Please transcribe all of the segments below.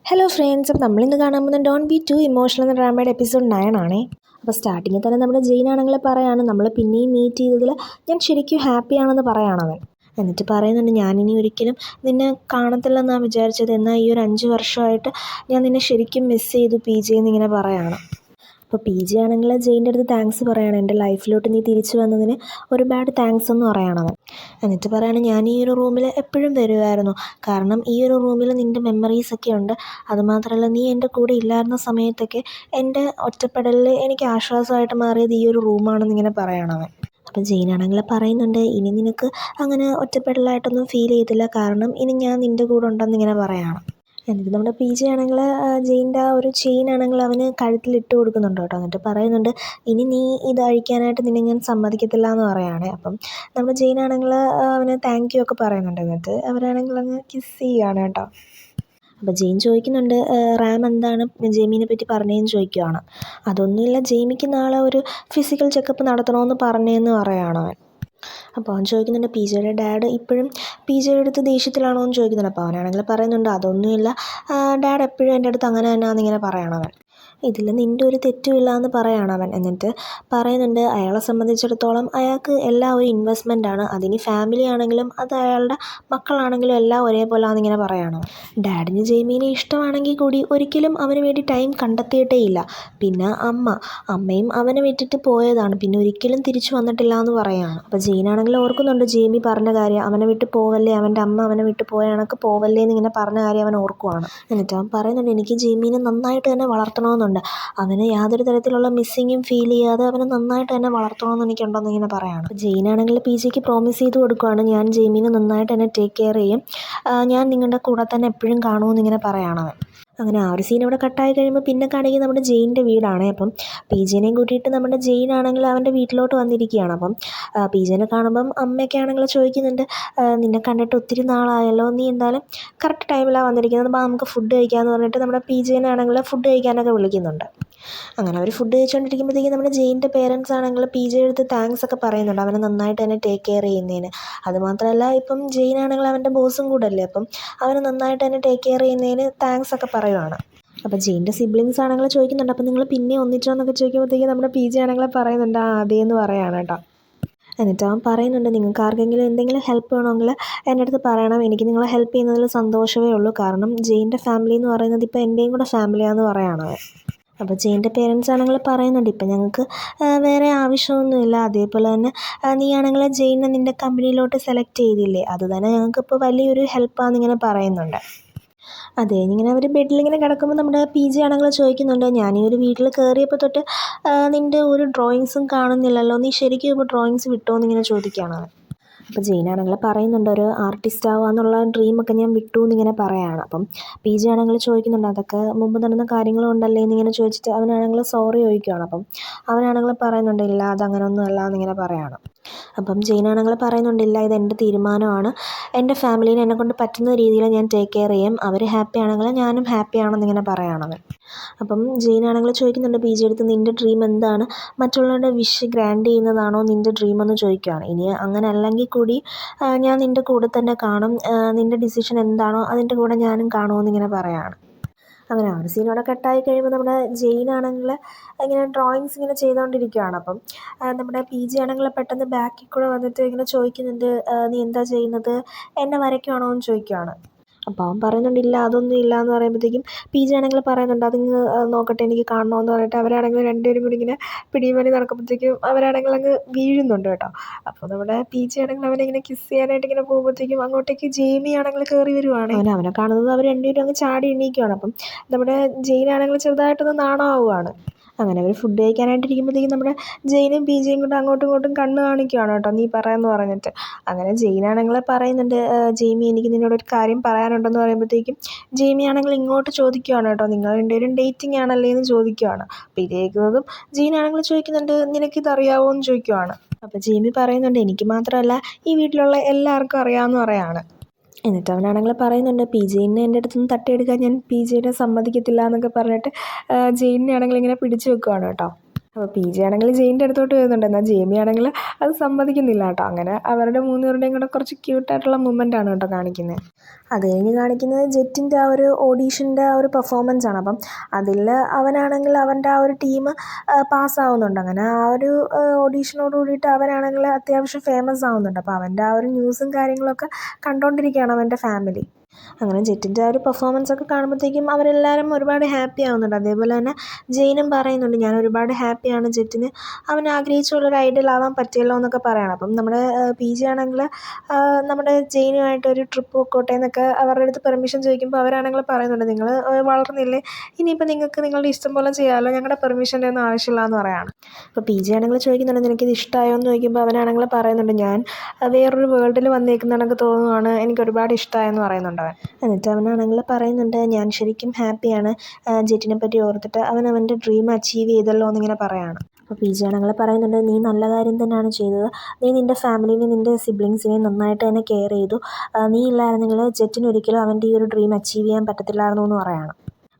Hello friends, അപ്പോൾ നമ്മളിന്ന് കാണാൻ പോകുന്ന ഡോണ്ട് ബി ടു ഇമോഷണൽ എന്ന ഡ്രാമയുടെ എപ്പിസോഡ് 9 ആണേ. അപ്പോൾ സ്റ്റാർട്ടിങ്ങിൽ തന്നെ നമ്മുടെ ജെയിൻ ആണെങ്കിൽ പറയാണ്, നമ്മൾ പിന്നെയും മീറ്റ് ചെയ്തതിൽ ഞാൻ ശരിക്കും ഹാപ്പിയാണെന്ന് പറയുകയാണവൻ. എന്നിട്ട് പറയുന്നുണ്ട്, ഞാനിനി ഒരിക്കലും നിന്നെ കാണത്തില്ലെന്നാണ് വിചാരിച്ചത്, എന്നാൽ ഈ ഒരു 5 വർഷമായിട്ട് ഞാൻ നിന്നെ ശരിക്കും മിസ് ചെയ്തു PJ എന്നിങ്ങനെ പറയുകയാണ്. അപ്പോൾ PJ ആണെങ്കിൽ ജെയിൻ്റെ അടുത്ത് താങ്ക്സ് പറയുകയാണ്, എൻ്റെ ലൈഫിലോട്ട് നീ തിരിച്ചു വന്നതിന് ഒരുപാട് താങ്ക്സ് എന്ന് പറയുകയാണവൻ. എന്നിട്ട് പറയാണ്, ഞാൻ ഈ ഒരു റൂമിൽ എപ്പോഴും വരുമായിരുന്നു, കാരണം ഈ ഒരു റൂമിൽ നിൻ്റെ മെമ്മറീസൊക്കെ ഉണ്ട്. അതുമാത്രമല്ല, നീ എൻ്റെ കൂടെ ഇല്ലായിരുന്ന സമയത്തൊക്കെ എൻ്റെ ഒറ്റപ്പെടലിൽ എനിക്ക് ആശ്വാസമായിട്ട് മാറിയത് ഈ ഒരു റൂമാണെന്നിങ്ങനെ പറയണവൻ. അപ്പം ജെയിനാണെങ്കിൽ പറയുന്നുണ്ട്, ഇനി നിനക്ക് അങ്ങനെ ഒറ്റപ്പെടലായിട്ടൊന്നും ഫീൽ ചെയ്തില്ല, കാരണം ഇനി ഞാൻ നിൻ്റെ കൂടെ ഉണ്ടെന്നിങ്ങനെ പറയുകയാണ്. എന്നിട്ട് നമ്മുടെ PJ ആണെങ്കിൽ ജെയിൻ്റെ ആ ഒരു ചെയിൻ ആണെങ്കിൽ അവന് കഴുത്തിലിട്ട് കൊടുക്കുന്നുണ്ട് കേട്ടോ. എന്നിട്ട് പറയുന്നുണ്ട്, ഇനി നീ ഇത് അഴിക്കാനായിട്ട് നിന്നെ ഞാൻ സമ്മതിക്കത്തില്ല എന്ന് പറയുകയാണ്. അപ്പം നമ്മുടെ ജെയിനാണെങ്കിൽ അവന് താങ്ക് യു ഒക്കെ പറയുന്നുണ്ട്. എന്നിട്ട് അവരാണെങ്കിൽ അങ്ങ് കിസ് ചെയ്യുകയാണ് കേട്ടോ. അപ്പോൾ ജെയിൻ ചോദിക്കുന്നുണ്ട്, റാം എന്താണ് ജെയിമിനെ പറ്റി പറഞ്ഞതെന്ന് ചോദിക്കുകയാണ്. അതൊന്നുമില്ല, ജെയിമിക്ക് നാളെ ഒരു ഫിസിക്കൽ ചെക്കപ്പ് നടത്തണമെന്ന് പറഞ്ഞതെന്ന് പറയുകയാണ് അവൻ. അപ്പോൾ അവൻ ചോദിക്കുന്നുണ്ട്, PJയുടെ ഡാഡ് ഇപ്പോഴും PJയുടെ അടുത്ത് ദേഷ്യത്തിലാണോ എന്ന് ചോദിക്കുന്നുണ്ട്. അപ്പോൾ അവനാണെങ്കിൽ പറയുന്നുണ്ട്, അതൊന്നുമില്ല, ഡാഡ് എപ്പോഴും എൻ്റെ അടുത്ത് അങ്ങനെ തന്നെയാണെന്നിങ്ങനെ പറയണവൻ. ഇതിൽ നിൻ്റെ ഒരു തെറ്റുമില്ല എന്ന് പറയണവൻ. എന്നിട്ട് പറയുന്നുണ്ട്, അയാളെ സംബന്ധിച്ചിടത്തോളം അയാൾക്ക് എല്ലാം ഒരു ഇൻവെസ്റ്റ്മെൻറ്റാണ്, അതിന് ഫാമിലി ആണെങ്കിലും അത് അയാളുടെ മക്കളാണെങ്കിലും എല്ലാം ഒരേപോലെ ആണെന്നിങ്ങനെ പറയണവൻ. ഡാഡിന് ജെയ്മീനെ ഇഷ്ടമാണെങ്കിൽ കൂടി ഒരിക്കലും അവന് വേണ്ടി ടൈം കണ്ടെത്തിയിട്ടേ ഇല്ല. പിന്നെ അമ്മയും അവനെ വിട്ടിട്ട് പോയതാണ്, പിന്നെ ഒരിക്കലും തിരിച്ചു വന്നിട്ടില്ല എന്ന് പറയുകയാണ്. അപ്പോൾ ജെയിനാണെങ്കിൽ ഓർക്കുന്നുണ്ട്, ജെയ്മി പറഞ്ഞ കാര്യം, അവനെ വിട്ട് പോവല്ലേ, അവൻ്റെ അമ്മ അവനെ വിട്ട് പോയ കണക്ക് പോവല്ലേ എന്നിങ്ങനെ പറഞ്ഞ കാര്യം അവൻ ഓർക്കുവാണ്. എന്നിട്ട് അവൻ പറയുന്നുണ്ട്, എനിക്ക് ജെയ്മീനെ നന്നായിട്ട് തന്നെ വളർത്തണമെന്നുണ്ട്, അവന് യാതൊരു തരത്തിലുള്ള മിസ്സിങ്ങും ഫീൽ ചെയ്യാതെ അവനെ നന്നായിട്ട് തന്നെ വളർത്തണമെന്ന് എനിക്കുണ്ടെന്ന് ഇങ്ങനെ പറയാണ്. ജെയിനാണെങ്കിൽ PJക്ക് പ്രോമിസ് ചെയ്ത് കൊടുക്കുകയാണ്, ഞാൻ ജെയ്മീനെ നന്നായിട്ട് തന്നെ ടേക്ക് കെയർ ചെയ്യും, ഞാൻ നിങ്ങളുടെ കൂടെ തന്നെ എപ്പോഴും കാണുമെന്നിങ്ങനെ പറയുകയാണവൻ. അങ്ങനെ ആ ഒരു സീൻ ഇവിടെ കട്ടായി കഴിയുമ്പോൾ പിന്നെ കാണിക്കുന്നത് നമ്മുടെ ജെയിൻ്റെ വീടാണ്. അപ്പം PJനെയും കൂട്ടിയിട്ട് നമ്മുടെ ജെയിൻ ആണെങ്കിൽ അവൻ്റെ വീട്ടിലോട്ട് വന്നിരിക്കുകയാണ്. അപ്പം PJനെ കാണുമ്പം അമ്മയൊക്കെ ആണെങ്കിൽ ചോദിക്കുന്നുണ്ട്, നിന്നെ കണ്ടിട്ട് ഒത്തിരി നാളായല്ലോ, നീ എന്തായാലും കറക്റ്റ് ടൈമിലാണ് വന്നിരിക്കുന്നത്, അപ്പോൾ നമുക്ക് ഫുഡ് കഴിക്കാമെന്ന് പറഞ്ഞിട്ട് നമ്മുടെ PJനെ ആണെങ്കിൽ ഫുഡ് കഴിക്കാനൊക്കെ വിളിക്കുന്നുണ്ട്. അങ്ങനെ അവർ ഫുഡ് കഴിച്ചുകൊണ്ടിരിക്കുമ്പോഴത്തേക്കും നമ്മുടെ ജെയിൻ്റെ പേരൻസ് ആണെങ്കിൽ PJയുടെ അടുത്ത് താങ്ക്സ് ഒക്കെ പറയുന്നുണ്ട്, അവനെ നന്നായിട്ട് തന്നെ ടേക്ക് കെയർ ചെയ്യുന്നതിന്. അതുമാത്രമല്ല, ഇപ്പം ജെയിൻ ആണെങ്കിൽ അവൻ്റെ ബോസും കൂടെ അല്ലേ, അപ്പം അവന് നന്നായിട്ട് തന്നെ ടേക്ക് കെയർ ചെയ്യുന്നതിന് താങ്ക്സ് ഒക്കെ പറയുവാണ്. അപ്പോൾ ജെയിൻ്റെ സിബ്ലിങ്സ് ആണെങ്കിൽ ചോദിക്കുന്നുണ്ട്, അപ്പോൾ നിങ്ങൾ പിന്നെ ഒന്നിച്ചോ എന്നൊക്കെ ചോദിക്കുമ്പോഴത്തേക്കും നമ്മുടെ PJ ആണെങ്കിൽ പറയുന്നുണ്ട്, അതേന്ന് പറയാണ് കേട്ടോ. എന്നിട്ട് അവൻ പറയുന്നുണ്ട്, നിങ്ങൾക്ക് ആർക്കെങ്കിലും എന്തെങ്കിലും ഹെൽപ്പ് വേണമെങ്കിൽ എൻ്റെ അടുത്ത് പറയണം, എനിക്ക് നിങ്ങളെ ഹെൽപ്പ് ചെയ്യുന്നതിൽ സന്തോഷമേ ഉള്ളൂ, കാരണം ജെയിൻ്റെ ഫാമിലി എന്ന് പറയുന്നത് ഇപ്പോൾ എൻ്റെയും കൂടെ ഫാമിലിയാണെന്ന് പറയണത്. അപ്പോൾ ജെയിൻ്റെ പേരൻസ് ആണെങ്കിൽ പറയുന്നുണ്ട്, ഇപ്പം ഞങ്ങൾക്ക് വേറെ ആവശ്യമൊന്നുമില്ല, അതേപോലെ തന്നെ നീ ആണെങ്കിൽ ജെയിനെ നിൻ്റെ കമ്പനിയിലോട്ട് സെലക്ട് ചെയ്തില്ലേ, അത് തന്നെ ഞങ്ങൾക്കിപ്പോൾ വലിയൊരു ഹെൽപ്പാണെന്നിങ്ങനെ പറയുന്നുണ്ട്. അതെ, ഇങ്ങനെ അവർ ബെഡിലിങ്ങനെ കിടക്കുമ്പോൾ നമ്മുടെ PJ ആണെങ്കിൽ ചോദിക്കുന്നുണ്ട്, ഞാൻ ഈ ഒരു വീട്ടിൽ കയറിയപ്പോൾ തൊട്ട് നിൻ്റെ ഒരു ഡ്രോയിങ്സും കാണുന്നില്ലല്ലോ, നീ ശരിക്കും ഇപ്പോൾ ഡ്രോയിങ്സ് വിട്ടോ എന്നിങ്ങനെ ചോദിക്കുകയാണ്. അപ്പോൾ ജെയിനാണെങ്കിൽ പറയുന്നുണ്ട്, ഒരു ആർട്ടിസ്റ്റ് ആവാന്നുള്ള ഡ്രീമൊക്കെ ഞാൻ വിട്ടു എന്നിങ്ങനെ പറയുകയാണ്. അപ്പം PJ ആണെങ്കിൽ ചോദിക്കുന്നുണ്ട്, അതൊക്കെ മുമ്പ് നടന്ന കാര്യങ്ങളുണ്ടല്ലേ എന്നിങ്ങനെ ചോദിച്ചിട്ട് അവനാണെങ്കിൽ സോറി ചോദിക്കുകയാണ്. അപ്പം അവനാണെങ്കിൽ പറയുന്നുണ്ട്, ഇല്ല അതങ്ങനെയൊന്നും അല്ല എന്നിങ്ങനെ പറയുകയാണ്. അപ്പം ജെയിനാണെങ്കിൽ പറയുന്നുണ്ട്, ഇല്ല ഇതെൻ്റെ തീരുമാനമാണ്, എൻ്റെ ഫാമിലീനെ എന്നെക്കൊണ്ട് പറ്റുന്ന രീതിയിൽ ഞാൻ ടേക്ക് കെയർ ചെയ്യും, അവർ ഹാപ്പി ആണെങ്കിൽ ഞാനും ഹാപ്പി ആണെന്നിങ്ങനെ പറയുകയാണവൻ. അപ്പം ജെയിനാണെങ്കിൽ ചോദിക്കുന്നുണ്ട് PJ അടുത്ത്, നിൻ്റെ ഡ്രീം എന്താണ്, മറ്റുള്ളവരുടെ വിഷ് ഗ്രാൻഡ് ചെയ്യുന്നതാണോ നിൻ്റെ ഡ്രീമെന്ന് ചോദിക്കുകയാണ്. ഇനി അങ്ങനെ അല്ലെങ്കിൽ കൂടി ഞാൻ നിൻ്റെ കൂടെ തന്നെ കാണും, നിൻ്റെ ഡിസിഷൻ എന്താണോ അതിൻ്റെ കൂടെ ഞാനും കാണുമെന്നിങ്ങനെ പറയുകയാണ്. അങ്ങനെ ആ ഒരു സീൻ അവിടെ കട്ടായി കഴിയുമ്പോൾ നമ്മുടെ ജെയിനാണെങ്കിൽ ഇങ്ങനെ ഡ്രോയിങ്സ് ഇങ്ങനെ ചെയ്തുകൊണ്ടിരിക്കുകയാണ്. അപ്പം നമ്മുടെ PJ ആണെങ്കിൽ പെട്ടെന്ന് ബാക്കിൽ കൂടെ വന്നിട്ട് ഇങ്ങനെ ചോദിക്കുന്നുണ്ട്, നീ എന്താ ചെയ്യുന്നത്, എന്നെ വരയ്ക്കുവാണോ എന്ന് ചോദിക്കുകയാണ്. അപ്പോൾ അവൻ പറയുന്നുണ്ട്, ഇല്ല അതൊന്നും ഇല്ല എന്ന് പറയുമ്പോഴത്തേക്കും PJ ആണെങ്കിൽ പറയുന്നുണ്ട്, അതിങ്ങ് നോക്കട്ടെ എനിക്ക് കാണണമെന്ന് പറഞ്ഞിട്ട് അവരാണെങ്കിൽ രണ്ടുപേരും കൂടി ഇങ്ങനെ പിടിയും വലി നടക്കുമ്പോഴത്തേക്കും അവരാണെങ്കിൽ അങ്ങ് വീഴുന്നുണ്ട് കേട്ടോ. അപ്പോൾ നമ്മുടെ PJ ആണെങ്കിൽ അവനെ ഇങ്ങനെ കിസ് ചെയ്യാനായിട്ട് ഇങ്ങനെ പോകുമ്പോഴത്തേക്കും അങ്ങോട്ടേക്ക് ജെയ്മി ആണെങ്കിൽ കയറി വരുവാണ്. അവനെ കാണുന്നത് അവർ രണ്ടുപേരും അങ്ങ് ചാടി എണീക്കുകയാണ്. അപ്പം നമ്മുടെ ജെയിനാണെങ്കിൽ ചെറുതായിട്ടൊന്ന് നാണമാവുകയാണ്. അങ്ങനെ അവർ ഫുഡ് കഴിക്കാനായിട്ടിരിക്കുമ്പോഴത്തേക്കും നമ്മുടെ ജെയിനും PJയും കൂടെ അങ്ങോട്ടും ഇങ്ങോട്ടും കണ്ണ് കാണിക്കുകയാണ് കേട്ടോ, നീ പറയാമെന്ന് പറഞ്ഞിട്ട്. അങ്ങനെ ജെയിനാണെങ്കിൽ പറയുന്നുണ്ട്, ജെയ്മി എനിക്ക് നിന്നോടൊരു കാര്യം പറയാനുണ്ടെന്ന് പറയുമ്പോഴത്തേക്കും ജെയ്മി ആണെങ്കിൽ ഇങ്ങോട്ട് ചോദിക്കുകയാണ് കേട്ടോ, നിങ്ങൾ രണ്ടുപേരും ഡേറ്റിംഗ് ആണല്ലേ എന്ന് ചോദിക്കുകയാണ്. അപ്പോൾ ഇത് കേൾക്കുന്നതും ജെയിനാണെങ്കിൽ ചോദിക്കുന്നുണ്ട്, നിനക്കിതറിയാവോ എന്ന് ചോദിക്കുകയാണ്. അപ്പോൾ ജെയ്മി പറയുന്നുണ്ട്, എനിക്ക് മാത്രമല്ല ഈ വീട്ടിലുള്ള എല്ലാവർക്കും അറിയാമെന്ന് പറയാണ്. എന്നിട്ട് അവനാണെങ്കിൽ പറയുന്നുണ്ട്, PJനെ എൻ്റെ അടുത്ത് നിന്ന് തട്ടിയെടുക്കാൻ ഞാൻ PJനെ സമ്മതിക്കത്തില്ല എന്നൊക്കെ പറഞ്ഞിട്ട് ജെയിനെ ആണെങ്കിൽ ഇങ്ങനെ പിടിച്ചു വെക്കുകയാണ് കേട്ടോ. അപ്പോൾ പി ജി ആണെങ്കിൽ ജെയിൻ്റെ അടുത്തോട്ട് വരുന്നുണ്ട്, എന്നാൽ ജെയിമി ആണെങ്കിൽ അത് സമ്മതിക്കുന്നില്ല കേട്ടോ. അങ്ങനെ അവരുടെ മൂന്നുപേരുടെയും കൂടെ കുറച്ച് ക്യൂട്ടായിട്ടുള്ള മൊമെൻ്റാണ് കേട്ടോ കാണിക്കുന്നത്. അത് കഴിഞ്ഞ് കാണിക്കുന്നത് ജെറ്റിൻ്റെ ആ ഒരു ഓഡീഷൻ്റെ ആ ഒരു പെർഫോമൻസ് ആണ്. അപ്പം അതിൽ അവനാണെങ്കിൽ അവൻ്റെ ആ ഒരു ടീം പാസ്സാവുന്നുണ്ട്. അങ്ങനെ ആ ഒരു ഓഡീഷനോട് കൂടിയിട്ട് അവനാണെങ്കിൽ അത്യാവശ്യം ഫേമസ് ആവുന്നുണ്ട്. അപ്പോൾ അവൻ്റെ ആ ഒരു ന്യൂസും കാര്യങ്ങളൊക്കെ കണ്ടുകൊണ്ടിരിക്കുകയാണ് അവൻ്റെ ഫാമിലി. അങ്ങനെ ജെറ്റിൻ്റെ ആ ഒരു പെർഫോമൻസ് ഒക്കെ കാണുമ്പോഴത്തേക്കും അവരെല്ലാവരും ഒരുപാട് ഹാപ്പി ആവുന്നുണ്ട്. അതേപോലെ തന്നെ ജെയിനും പറയുന്നുണ്ട്, ഞാൻ ഒരുപാട് ഹാപ്പിയാണ് ജെറ്റിന് അവൻ ആഗ്രഹിച്ചുള്ളൊരു ഐഡൽ ആവാൻ പറ്റിയല്ലോ എന്നൊക്കെ പറയണം. അപ്പം നമ്മുടെ പി ജി ആണെങ്കിൽ നമ്മുടെ ജെയിനുമായിട്ടൊരു ട്രിപ്പ് പൊക്കോട്ടെ എന്നൊക്കെ അവരുടെ അടുത്ത് പെർമിഷൻ ചോദിക്കുമ്പോൾ അവരാണെങ്കിൽ പറയുന്നുണ്ട്, നിങ്ങൾ വളർന്നില്ലേ, ഇനിയിപ്പോൾ നിങ്ങൾക്ക് നിങ്ങളുടെ ഇഷ്ടം പോലെ ചെയ്യാമല്ലോ, ഞങ്ങളുടെ പെർമിഷൻ്റെ ഒന്നും ആവശ്യമില്ല എന്ന് പറയാണ്. അപ്പോൾ പി ജി ആണെങ്കിൽ ചോദിക്കുന്നുണ്ട്, നിനക്കിത് ഇഷ്ടമായോ എന്ന് ചോദിക്കുമ്പോൾ അവനാണെങ്കിൽ പറയുന്നുണ്ട്, ഞാൻ വേറൊരു വേൾഡിൽ വന്നേക്കുന്ന എനിക്ക് തോന്നുവാണ്, എനിക്ക് ഒരുപാട് ഇഷ്ടമായെന്ന് പറയുന്നുണ്ട് അവൻ. എന്നിട്ട് അവനാണെങ്കിൽ പറയുന്നുണ്ട്, ഞാൻ ശരിക്കും ഹാപ്പിയാണ് ജെറ്റിനെ പറ്റി ഓർത്തിട്ട്, അവൻ അവൻ്റെ ഡ്രീം അച്ചീവ് ചെയ്തല്ലോ എന്നിങ്ങനെ പറയാണ്. അപ്പോൾ പി ജി ആണെങ്കിൽ പറയുന്നുണ്ട്, നീ നല്ല കാര്യം തന്നെയാണ് ചെയ്തത്, നീ നിൻ്റെ ഫാമിലിനെ നിൻ്റെ സിബ്ലിങ്സിനെയും നന്നായിട്ട് തന്നെ കെയർ ചെയ്തു, നീ ഇല്ലായിരുന്നെങ്കിൽ ജെറ്റിന് ഒരിക്കലും അവൻ്റെ ഈ ഒരു ഡ്രീം അച്ചീവ് ചെയ്യാൻ പറ്റത്തില്ലായിരുന്നു എന്ന് പറയാണ്.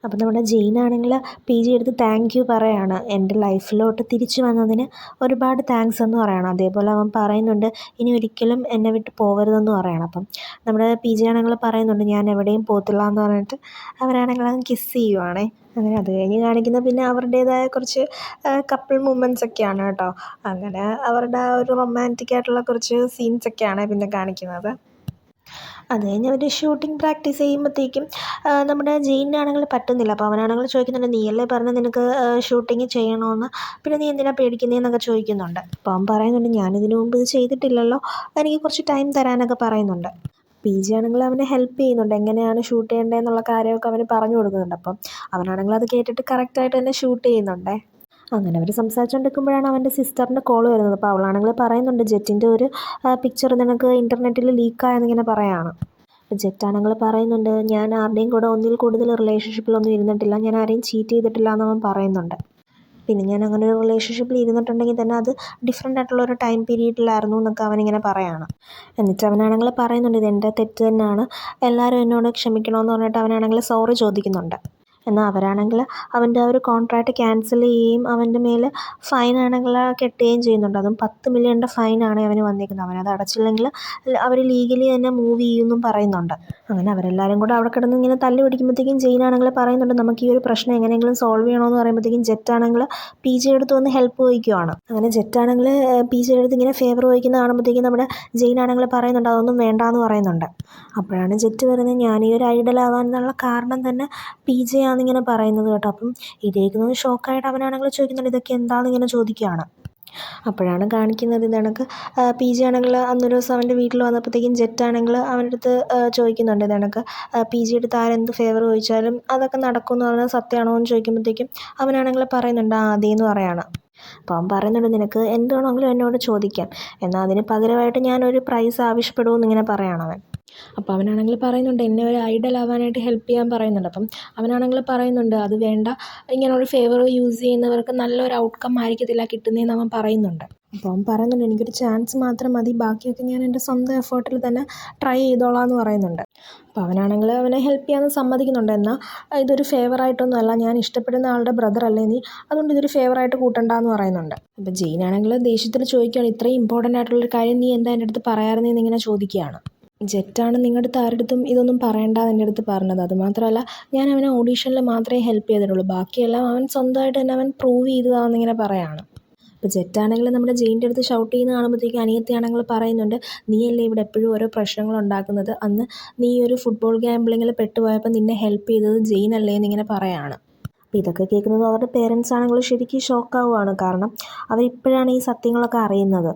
അപ്പം നമ്മുടെ ജെയിനാണെങ്കിൽ പി ജി എടുത്ത് താങ്ക് യു പറയാണ്, എൻ്റെ ലൈഫിലോട്ട് തിരിച്ചു വന്നതിന് ഒരുപാട് താങ്ക്സ് എന്ന് പറയണം. അതേപോലെ അവൻ പറയുന്നുണ്ട്, ഇനി ഒരിക്കലും എന്നെ വിട്ട് പോകരുതെന്ന് പറയണം. അപ്പം നമ്മുടെ പി ജി ആണെങ്കിൽ പറയുന്നുണ്ട്, ഞാൻ എവിടെയും പോകത്തില്ല എന്ന് പറഞ്ഞിട്ട് അവരാണെങ്കിൽ അത് കിസ് ചെയ്യുവാണേ. അങ്ങനെ അത് കഴിഞ്ഞ് കാണിക്കുന്നത് പിന്നെ അവരുടേതായ കുറച്ച് കപ്പിൾ മൂമെൻറ്റ്സ് ഒക്കെയാണ് കേട്ടോ. അങ്ങനെ അവരുടെ ആ ഒരു റൊമാൻറ്റിക് ആയിട്ടുള്ള കുറച്ച് സീൻസൊക്കെയാണ് പിന്നെ കാണിക്കുന്നത്. അത് കഴിഞ്ഞ് അവർ ഷൂട്ടിംഗ് പ്രാക്ടീസ് ചെയ്യുമ്പോഴത്തേക്കും നമ്മുടെ ജെയിനാണെങ്കിൽ പറ്റുന്നില്ല. അപ്പോൾ അവനാണെങ്കിൽ ചോദിക്കുന്നുണ്ട്, നീയല്ലേ പറഞ്ഞത് നിനക്ക് ഷൂട്ടിങ് ചെയ്യണമെന്ന്, പിന്നെ നീ എന്തിനാണ് പേടിക്കുന്നതെന്നൊക്കെ ചോദിക്കുന്നുണ്ട്. അപ്പോൾ അവൻ പറയുന്നുണ്ട്, ഞാനിതിനു മുമ്പ് ഇത് ചെയ്തിട്ടില്ലല്ലോ, എനിക്ക് കുറച്ച് ടൈം തരാനൊക്കെ പറയുന്നുണ്ട്. പി ജി ആണെങ്കിൽ അവനെ ഹെൽപ്പ് ചെയ്യുന്നുണ്ട്, എങ്ങനെയാണ് ഷൂട്ട് ചെയ്യേണ്ടതെന്നുള്ള കാര്യമൊക്കെ അവന് പറഞ്ഞു കൊടുക്കുന്നുണ്ട്. അപ്പം അവനാണെങ്കിൽ അത് കേട്ടിട്ട് കറക്റ്റായിട്ട് തന്നെ ഷൂട്ട് ചെയ്യുന്നുണ്ട്. അങ്ങനെ അവർ സംസാരിച്ചുകൊണ്ടിരിക്കുമ്പോഴാണ് അവൻ്റെ സിസ്റ്ററിൻ്റെ കോൾ വരുന്നത്. അപ്പോൾ അവളാണെങ്കിൽ പറയുന്നുണ്ട്, ജെറ്റിൻ്റെ ഒരു പിക്ചർ നിനക്ക് ഇൻ്റർനെറ്റിൽ ലീക്കായെന്നിങ്ങനെ പറയാണ്. അപ്പോൾ ജെറ്റാണെങ്കിൽ പറയുന്നുണ്ട്, ഞാൻ ആരുടെയും കൂടെ ഒന്നിൽ കൂടുതൽ റിലേഷൻഷിപ്പിലൊന്നും ഇരുന്നിട്ടില്ല, ഞാൻ ആരെയും ചീറ്റ് ചെയ്തിട്ടില്ല എന്നവൻ പറയുന്നുണ്ട്. പിന്നെ ഞാൻ അങ്ങനെ ഒരു റിലേഷൻഷിപ്പിൽ ഇരുന്നിട്ടുണ്ടെങ്കിൽ തന്നെ അത് ഡിഫറെൻ്റ് ആയിട്ടുള്ളൊരു ടൈം പീരീഡിലായിരുന്നു എന്നൊക്കെ അവനിങ്ങനെ പറയാണ്. എന്നിട്ട് അവനാണെങ്കിൽ പറയുന്നുണ്ട്, ഇതെൻ്റെ തെറ്റ് തന്നെയാണ്, എല്ലാവരും എന്നോട് ക്ഷമിക്കണമെന്ന് പറഞ്ഞിട്ട് അവനാണെങ്കിൽ സോറി ചോദിക്കുന്നുണ്ട്. എന്നാൽ അവരാണെങ്കിൽ അവൻ്റെ ആ ഒരു കോൺട്രാക്റ്റ് ക്യാൻസൽ ചെയ്യുകയും അവൻ്റെ മേൽ ഫൈനാണെങ്കിൽ കെട്ടുകയും ചെയ്യുന്നുണ്ട്. അതും 10 മില്യണിൻ്റെ ഫൈനാണ് അവന് വന്നിരിക്കുന്നത്. അവനത് അടച്ചില്ലെങ്കിൽ അവർ ലീഗലി തന്നെ മൂവ് ചെയ്യുമെന്നും പറയുന്നുണ്ട്. അങ്ങനെ അവരെല്ലാവരും കൂടെ അവിടെ കിടന്ന് ഇങ്ങനെ തല്ല് പിടിക്കുമ്പോഴത്തേക്കും ജെയിനാണെങ്കിൽ പറയുന്നുണ്ട്, നമുക്ക് ഈ ഒരു പ്രശ്നം എങ്ങനെയെങ്കിലും സോൾവ് ചെയ്യണമെന്ന് പറയുമ്പോഴത്തേക്കും ജെറ്റാണെങ്കിൽ പി ജിയുടെ അടുത്ത് വന്ന് ഹെൽപ്പ് ചോദിക്കുവാണ്. അങ്ങനെ ജെറ്റാണെങ്കിൽ പി ജിയുടെ അടുത്ത് ഇങ്ങനെ ഫേവർ ചോദിക്കുന്ന കാണുമ്പോഴത്തേക്കും നമ്മുടെ ജെയിനാണെങ്കിൽ പറയുന്നുണ്ട്, അതൊന്നും വേണ്ടാന്ന് പറയുന്നുണ്ട്. അപ്പോഴാണ് ജെറ്റ് പറയുന്നത്, ഞാൻ ഈ ഒരു ഐഡലാവാനുള്ള കാരണം തന്നെ പി ജെ ആണെന്നിങ്ങനെ പറയുന്നത് കേട്ടോ. അപ്പം ഇത് കേൾക്കുന്നത് ഷോക്കായിട്ട് അവനാണെങ്കിൽ ചോദിക്കുന്നുണ്ട്, ഇതൊക്കെ എന്താണെന്നിങ്ങനെ ചോദിക്കുകയാണ്. അപ്പോഴാണ് കാണിക്കുന്നത് ഇത് കണക്ക് പി ജി ആണെങ്കിൽ അന്നൊരു ദിവസം അവൻ്റെ വീട്ടിൽ വന്നപ്പോഴത്തേക്കും ജെറ്റാണെങ്കിൽ അവൻ്റെ അടുത്ത് ചോദിക്കുന്നുണ്ട്, ഇത് കണക്ക് പി ജി അടുത്ത് ആരെന്ത് ഫേവർ ചോദിച്ചാലും അതൊക്കെ നടക്കുമെന്ന് പറഞ്ഞാൽ സത്യമാണോ എന്ന് ചോദിക്കുമ്പോഴത്തേക്കും അവനാണെങ്കിൽ പറയുന്നുണ്ട്, ആ അതേന്ന് പറയാണ്. അപ്പോൾ അവൻ പറയുന്നുണ്ട്, നിനക്ക് എന്ത് വേണമെങ്കിലും എന്നോട് ചോദിക്കാം, എന്നാൽ അതിന് പകരമായിട്ട് ഞാനൊരു പ്രൈസ് ആവശ്യപ്പെടുമെന്നിങ്ങനെ പറയാണ് അവൻ. അപ്പോൾ അവനാണെങ്കിൽ പറയുന്നുണ്ട്, എന്നെ ഒരു ഐഡൽ ആവാനായിട്ട് ഹെൽപ്പ് ചെയ്യാൻ പറയുന്നുണ്ട്. അപ്പം അവനാണെങ്കിൽ പറയുന്നുണ്ട്, അത് വേണ്ട, ഇങ്ങനൊരു ഫേവർ യൂസ് ചെയ്യുന്നവർക്ക് നല്ലൊരു ഔട്ട്കം ആയിരിക്കത്തില്ല കിട്ടുന്നതെന്ന് അവൻ പറയുന്നുണ്ട്. അപ്പോൾ അവൻ പറയുന്നുണ്ട്, എനിക്കൊരു ചാൻസ് മാത്രം മതി, ബാക്കിയൊക്കെ ഞാൻ എൻ്റെ സ്വന്തം എഫേർട്ടിൽ തന്നെ ട്രൈ ചെയ്തോളാം എന്ന് പറയുന്നുണ്ട്. അപ്പോൾ അവനാണെങ്കിൽ അവനെ ഹെൽപ്പ് ചെയ്യാൻ സമ്മതിക്കുന്നുണ്ട്. എന്നാൽ ഇതൊരു ഫേവറായിട്ടൊന്നും അല്ല, ഞാൻ ഇഷ്ടപ്പെടുന്ന ആളുടെ ബ്രദർ അല്ലേ നീ, അതുകൊണ്ട് ഇതൊരു ഫേവറായിട്ട് കൂട്ടണ്ടെന്ന് പറയുന്നുണ്ട്. അപ്പോൾ ജെയിനാണെങ്കിൽ ദേഷ്യത്തിൽ ചോദിക്കുകയാണ്, ഇത്രയും ഇമ്പോർട്ടൻ്റ് ആയിട്ടുള്ളൊരു കാര്യം നീ എന്താ എൻ്റെ അടുത്ത് പറയാറുണ്ടെന്ന് ഇങ്ങനെ ചോദിക്കുകയാണ്. ജെറ്റാണ് നിങ്ങളുടെ അടുത്ത് ആരുടെടുത്തും ഇതൊന്നും പറയണ്ടെന്ന് എൻ്റെ അടുത്ത് പറഞ്ഞത്, അതുമാത്രമല്ല ഞാൻ അവനെ ഓഡീഷനിൽ മാത്രമേ ഹെൽപ്പ് ചെയ്തിട്ടുള്ളൂ, ബാക്കിയെല്ലാം അവൻ സ്വന്തമായിട്ട് തന്നെ അവൻ പ്രൂവ് ചെയ്തതാണെന്നിങ്ങനെ പറയാണ്. ഇപ്പോൾ ജെറ്റാണെങ്കിൽ നമ്മുടെ ജെയിൻ്റെ അടുത്ത് ഷൗട്ട് ചെയ്യുന്ന കാണുമ്പോഴത്തേക്കും അനിയത്തിയാണെങ്കിൽ പറയുന്നുണ്ട്, നീയല്ലേ ഇവിടെ എപ്പോഴും ഓരോ പ്രശ്നങ്ങൾ ഉണ്ടാക്കുന്നത്, അന്ന് നീ ഒരു ഫുട്ബോൾ ഗാംബ്ലിങ്ങിൽ പെട്ടുപോയപ്പോൾ നിന്നെ ഹെൽപ്പ് ചെയ്തത് ജെയിൻ അല്ലേ എന്നിങ്ങനെ പറയാണ്. അപ്പോൾ ഇതൊക്കെ കേൾക്കുന്നത് അവരുടെ പേരൻസ് ആണെങ്കിൽ ശരിക്കും ഷോക്കാവുകയാണ്. കാരണം അവരിപ്പോഴാണ് ഈ സത്യങ്ങളൊക്കെ അറിയുന്നത്.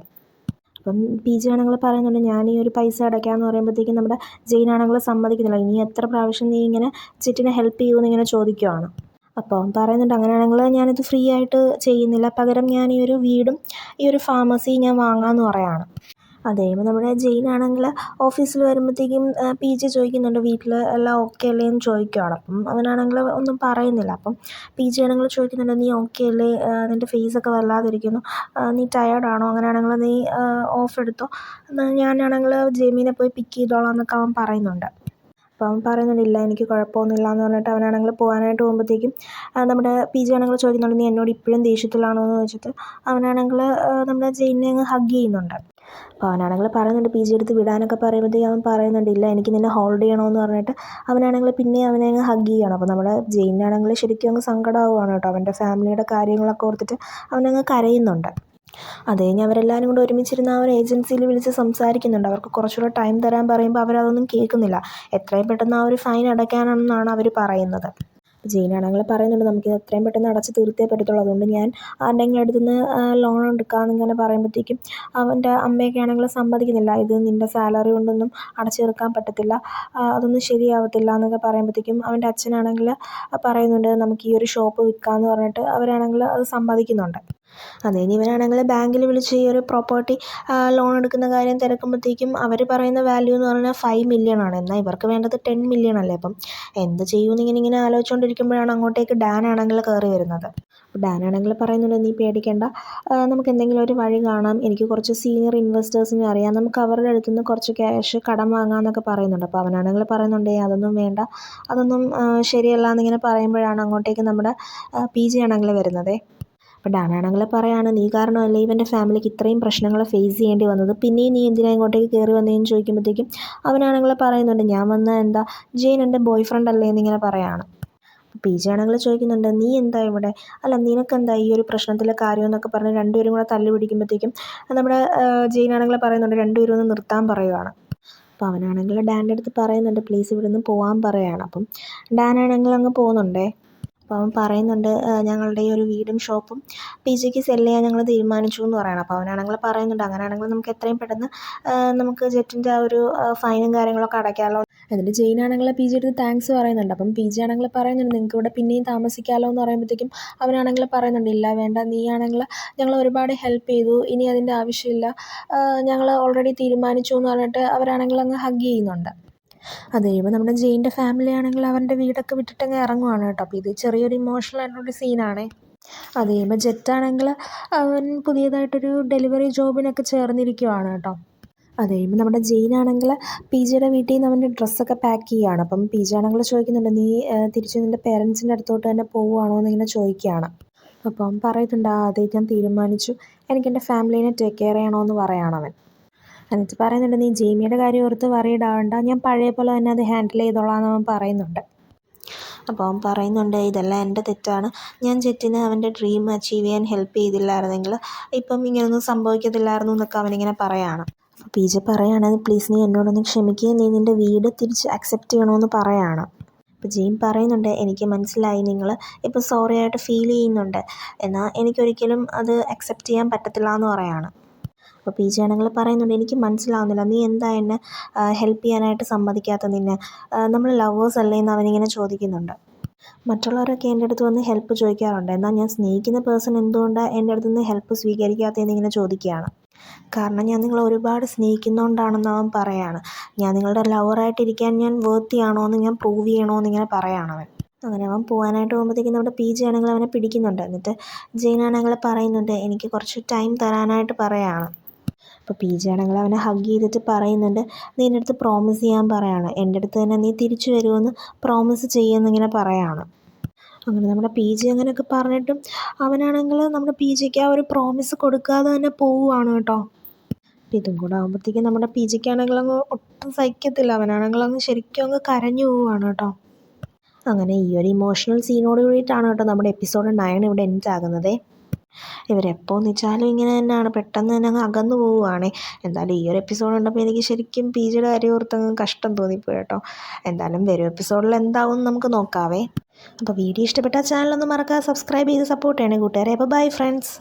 അപ്പം പി ജി ആണെങ്കിൽ പറയുന്നുണ്ട്, ഞാൻ ഈ ഒരു പൈസ അടയ്ക്കാമെന്ന് പറയുമ്പോഴത്തേക്കും നമ്മുടെ ജെയിൻ ആണെങ്കിൽ സമ്മതിക്കുന്നില്ല, ഇനി എത്ര പ്രാവശ്യം നീ ഇങ്ങനെ ജെറ്റിനെ ഹെൽപ്പ് ചെയ്യുമെന്ന് ഇങ്ങനെ ചോദിക്കുവാണ്. അപ്പോൾ അവൻ പറയുന്നുണ്ട്, അങ്ങനെയാണെങ്കിൽ ഞാനിത് ഫ്രീ ആയിട്ട് ചെയ്യുന്നില്ല, പകരം ഞാൻ ഈ ഒരു വീടും ഈ ഒരു ഫാർമസി ഞാൻ വാങ്ങാമെന്ന് പറയാണ്. അത് കഴിയുമ്പോൾ നമ്മുടെ ജെയിനാണെങ്കിൽ ഓഫീസിൽ വരുമ്പോഴത്തേക്കും പി ജി ചോദിക്കുന്നുണ്ട്, വീട്ടിൽ എല്ലാം ഓക്കെ അല്ലേ എന്ന് ചോദിക്കുകയാണ്. അപ്പം അവനാണെങ്കിൽ ഒന്നും പറയുന്നില്ല. അപ്പം പി ജി ആണെങ്കിൽ ചോദിക്കുന്നുണ്ട്, നീ ഓക്കെ അല്ലേ, നിൻ്റെ ഫേസൊക്കെ വല്ലാതിരിക്കുന്നു, നീ ടയേർഡാണോ, അങ്ങനെയാണെങ്കിൽ നീ ഓഫ് എടുത്തോ, ഞാനാണെങ്കിൽ ജെമീനെ പോയി പിക്ക് ചെയ്തോളാം എന്നൊക്കെ അവൻ പറയുന്നുണ്ട്. അപ്പോൾ അവൻ പറയുന്നുണ്ട് ഇല്ല എനിക്ക് കുഴപ്പമൊന്നുമില്ല എന്ന് പറഞ്ഞിട്ട് അവനാണെങ്കിൽ പോകാനായിട്ട് പോകുമ്പോഴത്തേക്കും നമ്മുടെ പി ജി ആണെങ്കിൽ ചോദിക്കുന്നുണ്ട് നീ എന്നോട് ഇപ്പോഴും ദേഷ്യത്തിലാണോ എന്ന് ചോദിച്ചിട്ട് അവനാണെങ്കിൽ നമ്മുടെ ജെയിനിനെ അങ്ങ് ഹഗ് ചെയ്യുന്നുണ്ട്. അപ്പോൾ അവനാണെങ്കിൽ പറയുന്നുണ്ട് പി ജി എടുത്ത് വിടാനൊക്കെ പറയുമ്പോഴത്തേക്കും അവൻ പറയുന്നുണ്ട് ഇല്ല എനിക്ക് നിന്നെ ഹോൾഡ് ചെയ്യണമെന്ന് പറഞ്ഞിട്ട് അവനാണെങ്കിൽ പിന്നെ അവനെ അങ്ങ് ഹഗ് ചെയ്യണം. അപ്പോൾ നമ്മുടെ ജെയിനാണെങ്കിൽ ശരിക്കും അങ്ങ് സങ്കടമാവുകയാണ് കേട്ടോ. അവൻ്റെ ഫാമിലിയുടെ കാര്യങ്ങളൊക്കെ ഓർത്തിട്ട് അവനങ്ങ് കരയുന്നുണ്ട്. അത് കഴിഞ്ഞ് അവരെല്ലാവരും കൂടെ ഒരുമിച്ചിരുന്ന് ആ ഒരു ഏജൻസിയിൽ വിളിച്ച് സംസാരിക്കുന്നുണ്ട്. അവർക്ക് കുറച്ചുകൂടെ ടൈം തരാൻ പറയുമ്പോൾ അവരതൊന്നും കേൾക്കുന്നില്ല. എത്രയും പെട്ടെന്ന് ആ ഒരു ഫൈൻ അടയ്ക്കാനാണെന്നാണ് അവർ പറയുന്നത്. ജെയിനാണെങ്കിൽ പറയുന്നുണ്ട് നമുക്കിത് എത്രയും പെട്ടെന്ന് അടച്ച് തീർത്തേ പറ്റത്തുള്ളൂ, അതുകൊണ്ട് ഞാൻ ആരുടെയെങ്കിലും അടുത്ത് നിന്ന് ലോൺ എടുക്കാമെന്നിങ്ങനെ പറയുമ്പോഴത്തേക്കും അവൻ്റെ അമ്മയൊക്കെ ആണെങ്കിൽ സമ്മതിക്കുന്നില്ല. ഇത് നിൻ്റെ സാലറി കൊണ്ടൊന്നും അടച്ചു തീർക്കാൻ പറ്റത്തില്ല, അതൊന്നും ശരിയാവത്തില്ല എന്നൊക്കെ പറയുമ്പോഴത്തേക്കും അവൻ്റെ അച്ഛനാണെങ്കിൽ പറയുന്നുണ്ട് നമുക്ക് ഈ ഒരു ഷോപ്പ് വിൽക്കാമെന്ന് പറഞ്ഞിട്ട് അവരാണെങ്കിൽ അത് സമ്മതിക്കുന്നുണ്ട്. അത് കഴിഞ്ഞ് ഇവനാണെങ്കിൽ ബാങ്കിൽ വിളിച്ച് ഈ ഒരു പ്രോപ്പർട്ടി ലോൺ എടുക്കുന്ന കാര്യം തിരക്കുമ്പോഴത്തേക്കും അവർ പറയുന്ന വാല്യൂ എന്ന് പറഞ്ഞാൽ 5 മില്യൺ ആണ്. എന്നാൽ ഇവർക്ക് വേണ്ടത് 10 മില്യൺ അല്ലേ. അപ്പം എന്ത് ചെയ്യുമെന്ന് ഇങ്ങനെ ആലോചിച്ചുകൊണ്ടിരിക്കുമ്പോഴാണ് അങ്ങോട്ടേക്ക് ഡാൻ ആണെങ്കിൽ കയറി വരുന്നത്. ഡാൻ ആണെങ്കിൽ പറയുന്നുണ്ട് നീ പേടിക്കേണ്ട, നമുക്ക് എന്തെങ്കിലും ഒരു വഴി കാണാം, എനിക്ക് കുറച്ച് സീനിയർ ഇൻവെസ്റ്റേഴ്സിനെ അറിയാം, നമുക്ക് അവരുടെ അടുത്ത് നിന്ന് കുറച്ച് ക്യാഷ് കടം വാങ്ങാമെന്നൊക്കെ പറയുന്നുണ്ട്. അപ്പോൾ അവനാണെങ്കിൽ പറയുന്നുണ്ട് അതൊന്നും വേണ്ട, അതൊന്നും ശരിയല്ല എന്നിങ്ങനെ പറയുമ്പോഴാണ് അങ്ങോട്ടേക്ക് നമ്മുടെ പി ജി ആണെങ്കിൽ വരുന്നത്. അപ്പോൾ ഡാനാണെങ്കിൽ പറയാണ് നീ കാരണമല്ലേ ഇവൻ്റെ ഫാമിലിക്ക് ഇത്രയും പ്രശ്നങ്ങൾ ഫേസ് ചെയ്യേണ്ടി വന്നത്, പിന്നെയും നീ എന്തിനാ ഇങ്ങോട്ടേക്ക് കയറി വന്നതെന്ന് ചോദിക്കുമ്പോഴത്തേക്കും അവനാണെങ്കിൽ പറയുന്നുണ്ട് ഞാൻ വന്ന എന്താ ജെയിൻ എൻ്റെ ബോയ് ഫ്രണ്ട് അല്ലേ എന്നിങ്ങനെ പറയാണ്. പി ജി ആണെങ്കിൽ ചോദിക്കുന്നുണ്ട് നീ എന്താ ഇവിടെ, അല്ല നിനക്കെന്താ ഈ ഒരു പ്രശ്നത്തിലെ കാര്യം എന്നൊക്കെ പറഞ്ഞ് രണ്ടുപേരും കൂടെ തല്ലു പിടിക്കുമ്പോഴത്തേക്കും നമ്മുടെ ജെയിൻ ആണെങ്കിൽ പറയുന്നുണ്ട് രണ്ടുപേരും ഒന്ന് നിർത്താൻ പറയുവാണ്. അപ്പോൾ അവനാണെങ്കിൽ ഡാൻ്റെ അടുത്ത് പറയുന്നുണ്ട് പ്ലീസ് ഇവിടെ നിന്ന് പോകാൻ പറയുകയാണ്. അപ്പം ഡാനാണെങ്കിൽ അങ്ങ് പോകുന്നുണ്ടേ. അപ്പോൾ അവൻ പറയുന്നുണ്ട് ഞങ്ങളുടെ ഈ ഒരു വീടും ഷോപ്പും പി ജിക്ക് സെല്ല് ചെയ്യാൻ ഞങ്ങൾ തീരുമാനിച്ചു എന്ന് പറയണം. അപ്പോൾ അവനാണെങ്കിൽ പറയുന്നുണ്ട് അങ്ങനെയാണെങ്കിൽ നമുക്ക് എത്രയും പെട്ടെന്ന് നമുക്ക് ജെറ്റിൻ്റെ ആ ഒരു ഫൈനും കാര്യങ്ങളൊക്കെ അടയ്ക്കാമല്ലോ. എന്നിട്ട് ജെയിൻ ആണെങ്കിൽ പി ജി അടുത്ത് താങ്ക്സ് പറയുന്നുണ്ട്. അപ്പം പി ജി ആണെങ്കിൽ പറയുന്നുണ്ട് നിങ്ങൾക്ക് ഇവിടെ പിന്നെയും താമസിക്കാമല്ലോ എന്ന് പറയുമ്പോഴത്തേക്കും അവനാണെങ്കിൽ പറയുന്നുണ്ട് ഇല്ല വേണ്ട, നീ ആണെങ്കിൽ ഞങ്ങൾ ഒരുപാട് ഹെൽപ്പ് ചെയ്തു, ഇനി അതിൻ്റെ ആവശ്യമില്ല, ഞങ്ങൾ ഓൾറെഡി തീരുമാനിച്ചു എന്ന് പറഞ്ഞിട്ട് അവരാണെങ്കിൽ അങ്ങ് ഹഗ് ചെയ്യുന്നുണ്ട്. അത് കഴിയുമ്പോൾ നമ്മുടെ ജെയിൻ്റെ ഫാമിലി ആണെങ്കിൽ അവൻ്റെ വീടൊക്കെ വിട്ടിട്ടങ്ങ് ഇറങ്ങുവാണ് കേട്ടോ. അപ്പോൾ ഇത് ചെറിയൊരു ഇമോഷണൽ ആയിട്ടുള്ളൊരു സീനാണേ. അത് കഴിയുമ്പോൾ ജെറ്റാണെങ്കിൽ അവൻ പുതിയതായിട്ടൊരു ഡെലിവറി ജോബിനൊക്കെ ചേർന്നിരിക്കുവാണ് കേട്ടോ. അത് കഴിയുമ്പോൾ നമ്മുടെ ജെയിനാണെങ്കിൽ പി ജിയുടെ വീട്ടിൽ നിന്ന് അവൻ്റെ ഡ്രസ്സൊക്കെ പാക്ക് ചെയ്യുകയാണ്. അപ്പം പി ജി ആണെങ്കിൽ ചോദിക്കുന്നുണ്ട് നീ തിരിച്ച് നിൻ്റെ പേരൻസിൻ്റെ അടുത്തോട്ട് തന്നെ പോവുകയാണോ എന്നിങ്ങനെ ചോദിക്കുകയാണ്. അപ്പം അവൻ പറയുന്നുണ്ട് അതേ ഞാൻ തീരുമാനിച്ചു, എനിക്കെൻ്റെ ഫാമിലീനെ ടേക്ക് കെയർ ചെയ്യണമെന്ന് പറയുകയാണവൻ. എന്നിട്ട് പറയുന്നുണ്ട് നീ ജെയ്മിയുടെ കാര്യം ഓർത്ത് വറീഡ് ആവണ്ട, ഞാൻ പഴയ പോലെ തന്നെ അത് ഹാൻഡിൽ ചെയ്തോളാം എന്ന് അവൻ പറയുന്നുണ്ട്. അപ്പോൾ അവൻ പറയുന്നുണ്ട് ഇതെല്ലാം എൻ്റെ തെറ്റാണ്, ഞാൻ ജെറ്റിന് അവൻ്റെ ഡ്രീം അച്ചീവ് ചെയ്യാൻ ഹെൽപ്പ് ചെയ്തില്ലായിരുന്നെങ്കിൽ ഇപ്പം ഇങ്ങനെയൊന്നും സംഭവിക്കത്തില്ലായിരുന്നു എന്നൊക്കെ അവനിങ്ങനെ പറയുകയാണ്. അപ്പോൾ പി ജെ പറയുകയാണ് പ്ലീസ് നീ എന്നോടൊന്ന് ക്ഷമിക്കുക, നീ നിൻ്റെ വീട് തിരിച്ച് അക്സെപ്റ്റ് ചെയ്യണമെന്ന് പറയുകയാണ്. അപ്പോൾ ജെയിൻ പറയുന്നുണ്ട് എനിക്ക് മനസ്സിലായി നിങ്ങൾ ഇപ്പോൾ സോറി ആയിട്ട് ഫീൽ ചെയ്യുന്നുണ്ട്, എന്നാൽ എനിക്കൊരിക്കലും അത് അക്സെപ്റ്റ് ചെയ്യാൻ പറ്റത്തില്ല എന്ന് പറയുകയാണ്. അപ്പോൾ പി ജി ആണെങ്കിൽ പറയുന്നുണ്ട് എനിക്ക് മനസ്സിലാവുന്നില്ല നീ എന്താ എന്നെ ഹെൽപ്പ് ചെയ്യാനായിട്ട് സമ്മതിക്കാത്ത, നിന്നെ നമ്മൾ ലവേഴ്സ് അല്ലേ എന്ന് അവനിങ്ങനെ ചോദിക്കുന്നുണ്ട്. മറ്റുള്ളവരൊക്കെ എൻ്റെ അടുത്ത് വന്ന് ഹെൽപ്പ് ചോദിക്കാറുണ്ട്, എന്നാൽ ഞാൻ സ്നേഹിക്കുന്ന പേഴ്സൺ എന്തുകൊണ്ടാണ് എൻ്റെ അടുത്ത് നിന്ന് ഹെൽപ്പ് സ്വീകരിക്കാത്തതെന്നിങ്ങനെ ചോദിക്കുകയാണ്. കാരണം ഞാൻ നിങ്ങളെ ഒരുപാട് സ്നേഹിക്കുന്നതുകൊണ്ടാണെന്ന് അവൻ പറയാണ്. ഞാൻ നിങ്ങളുടെ ലവറായിട്ടിരിക്കാൻ ഞാൻ വേർത്തിയാണോ എന്ന് ഞാൻ പ്രൂവ് ചെയ്യണോ എന്നിങ്ങനെ പറയാണവൻ. അങ്ങനെ അവൻ പോകാനായിട്ട് പോകുമ്പോഴത്തേക്കും നമ്മുടെ പി ജി ആണെങ്കിൽ അവനെ പിടിക്കുന്നുണ്ട്. എന്നിട്ട് ജെയിനാണെങ്കിൽ പറയുന്നുണ്ട് എനിക്ക് കുറച്ച് ടൈം തരാനായിട്ട് പറയാണ്. അപ്പോൾ പി ജി ആണെങ്കിൽ അവനെ ഹഗ് ചെയ്തിട്ട് പറയുന്നുണ്ട് നീ എൻ്റെ അടുത്ത് പ്രോമിസ് ചെയ്യാൻ പറയാണ്, എൻ്റെ അടുത്ത് തന്നെ നീ തിരിച്ചു വരുമെന്ന് പ്രോമിസ് ചെയ്യുമെന്നിങ്ങനെ പറയാണ്. അങ്ങനെ നമ്മുടെ പി ജി അങ്ങനെയൊക്കെ പറഞ്ഞിട്ടും അവനാണെങ്കിൽ നമ്മുടെ പി ജിക്ക് ആ ഒരു പ്രോമിസ് കൊടുക്കാതെ തന്നെ പോവുകയാണ് കേട്ടോ. അപ്പോൾ ഇതും കൂടെ ആകുമ്പോഴത്തേക്കും നമ്മുടെ പി ജിക്കാണെങ്കിൽ അങ്ങ് ഒട്ടും സഹിക്കത്തില്ല, അവനാണെങ്കിൽ അങ്ങ് ശരിക്കും അങ്ങ് കരഞ്ഞു പോവുകയാണ് കേട്ടോ. അങ്ങനെ ഈ ഒരു ഇമോഷണൽ സീനോട് കൂടിയിട്ടാണ് കേട്ടോ നമ്മുടെ എപ്പിസോഡ് 9 ഇവിടെ എൻഡ് ആകുന്നത്. ഇവരെപ്പോൾ ഒന്നിച്ചാലും ഇങ്ങനെ തന്നെയാണ്, പെട്ടെന്ന് തന്നെ അങ്ങ് അകന്നു പോവുകയാണേ. എന്തായാലും ഈ ഒരു എപ്പിസോഡ് കണ്ടപ്പോൾ എനിക്ക് ശരിക്കും പി ജിയുടെ കാര്യം ഓർത്തങ്ങ് കഷ്ടം തോന്നിപ്പോയി കേട്ടോ. എന്തായാലും വരും എപ്പിസോഡിൽ എന്താവും നമുക്ക് നോക്കാവേ. അപ്പോൾ വീഡിയോ ഇഷ്ടപ്പെട്ടാൽ ചാനലൊന്ന് മറക്കാതെ സബ്സ്ക്രൈബ് ചെയ്ത് സപ്പോർട്ട് ചെയ്യണേ കൂട്ടുകാരെ. അപ്പോൾ ബൈ ഫ്രണ്ട്സ്.